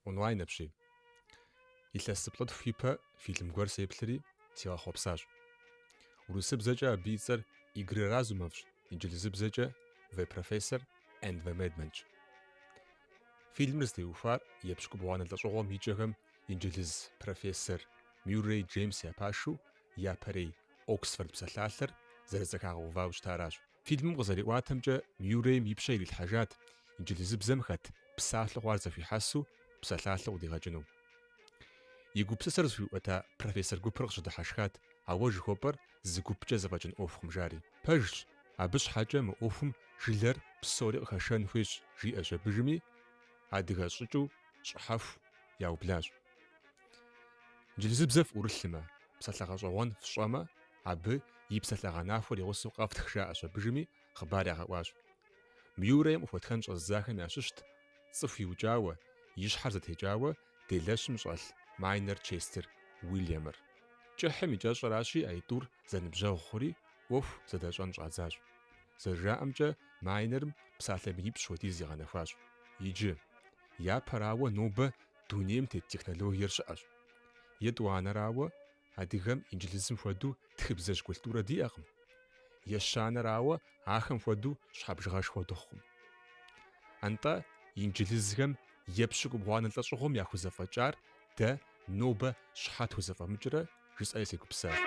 онлайн апши. Илъэсыплӏэт фипэ фильм гуэр сеплъри сигъэхъуэпсащ. Урысыбзэкӏэ абы и цӏэр Игорь Разумовщ, инджылызыбзэкӏэ The Professor and the Madmanщ. Фильмыр зытеухуар епщ губгъуанэ лӏэщӏыгъуэм и кӏэхэм инджылыз профессор Мюррей Джеймс япашэу япэрей Оксфорд псалъалъэр зэрызэхагъэувауэ щытаращ. Фильмым къызэриӏуатэмкӏэ Мюррейм и пщэ ирилъхьэжат инджылызыбзэм хэт псалъэ хъуар зэхуихьэсу псалъалъэ къыдигъэкӏыну. И гупсысэр зыхуиӏуэта профессор гупыр къыщыдыхьэшхат, ауэ жыхуэпӏэр зы гупкӏэ зэфӏэкӏын ӏуэхукъым жари. Пэжщ, абы щхьэкӏэ мы ӏуэхум жылэр псори къыхэшэн хуейщ, жиӏэщ абыжми, адыгэ щӏыкӏыу щӏыхьэху яублащ. Инджылызыбзэ фӏыурылъымэ, псалъэгъэщӏэгъуэн фщӏэмэ, абы и псалъэгъэнахуэр и гъусэу къэфтх жаӏэщ абыжми, хъыбар ягъэӏуащ. Мюррейм къыхуэтхэн щӏэздзахэм ящыщт цӏыху иукӏауэ, и щхьэр зэтекӏауэ делэщым щӏэлъ Майнер Честер Уильямыр. КӀыхьым и кӀэщӀэращи, а и тӀур зэныбжьэгъу хъури, Ӏуэху зэдэщӀэн щӀадзащ. ЗэрыжаӀэмкӀэ, Майнерым псалъэ минипщӀ хуэдиз игъэнэхуащ. Иджы, япэрауэ, нобэ дунейм тет технологиер щыӀэщ. ЕтӀуанэрауэ, адыгэм инджылызым хуэдэу тхыбзэжь культурэ диӀэкъым. Ещанэрауэ, ахэм хуэдэу щхьэбжыгъэшхуэ дыхъукъым. АнтӀэ инджылызхэм епщы губгъуанэ лӀэщӀыгъуэм яхузэфӀэкӀар дэ нобэ щхьэт хузэфӀэмыкӀрэ жысӀэри сегупсащ.